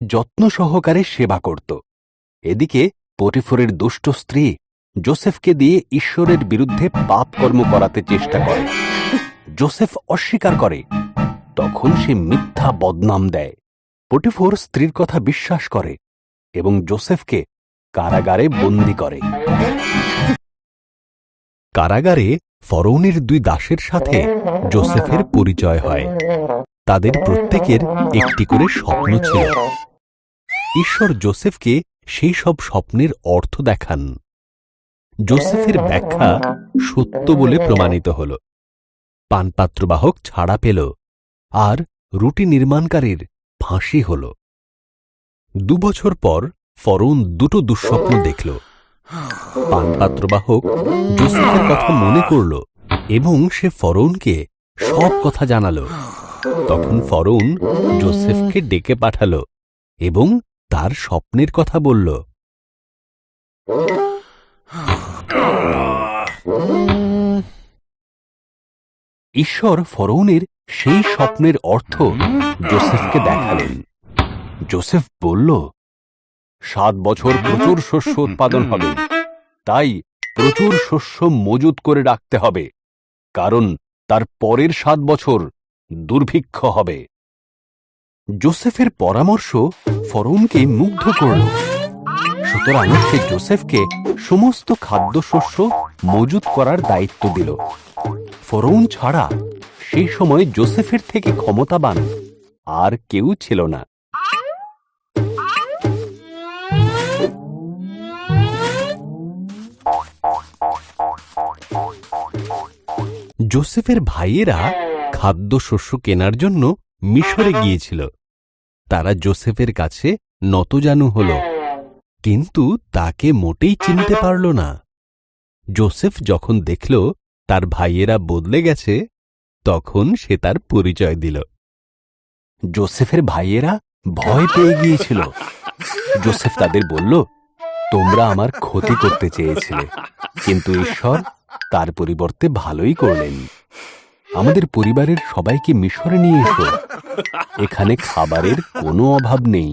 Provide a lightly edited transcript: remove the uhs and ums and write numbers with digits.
যত্ন সহকারে সেবা করত। এদিকে পটিফরের দুষ্ট স্ত্রী যোসেফকে দিয়ে ঈশ্বরের বিরুদ্ধে পাপ কর্ম করাতে চেষ্টা করে। যোসেফ অস্বীকার করে। তখন সে মিথ্যা বদনাম দেয়। পটিফর স্ত্রীর কথা বিশ্বাস করে এবং যোসেফকে কারাগারে বন্দী করে। কারাগারে ফরৌনের 2 দাসের সাথে যোসেফের পরিচয় হয়। তাদের প্রত্যেকের একটি করে স্বপ্ন ছিল। ঈশ্বর যোসেফকে সেই সব স্বপ্নের অর্থ দেখান। যোসেফের ব্যাখ্যা সত্য বলে প্রমাণিত হল। পানপাত্রবাহক ছাড়া পেল, আর রুটি নির্মাণকারীর ফাঁসি হল। 2 বছর পর ফরৌন 2টো দুঃস্বপ্ন দেখল। পানপাত্রবাহক যোসেফের কথা মনে করল এবং সে ফরৌনকে সব কথা জানাল। তখন ফরৌন যোসেফকে ডেকে পাঠাল এবং তার স্বপ্নের কথা বলল। ঈশ্বর ফরৌনের সেই স্বপ্নের অর্থ যোসেফকে দেখালেন। যোসেফ বলল, 7 বছর প্রচুর শস্য উৎপাদন হবে, তাই প্রচুর শস্য মজুত করে রাখতে হবে, কারণ তার পরের 7 বছর দুর্ভিক্ষ হবে। যোসেফের পরামর্শ ফরৌনকে মুগ্ধ করল। সুতরাং সে যোসেফকে সমস্ত খাদ্যশস্য মজুত করার দায়িত্ব দিল। ফরৌন ছাড়া সেই সময় যোসেফের থেকে ক্ষমতাবান আর কেউ ছিল না। যোসেফের ভাইয়েরা খাদ্যশস্য কেনার জন্য মিশরে গিয়েছিল। তারা যোসেফের কাছে নতজানু হল, কিন্তু তাকে মোটেই চিনতে পারল না। যোসেফ যখন দেখল তার ভাইয়েরা বদলে গেছে, তখন সে তার পরিচয় দিল। যোসেফের ভাইয়েরা ভয় পেয়ে গিয়েছিল। যোসেফ তাদের বলল, তোমরা আমার ক্ষতি করতে চেয়েছিলে, কিন্তু ঈশ্বর তার পরিবর্তে ভালোই করলেন। আমাদের পরিবারের সবাইকে মিশরে নিয়ে এসো, এখানে খাবারের কোনো অভাব নেই।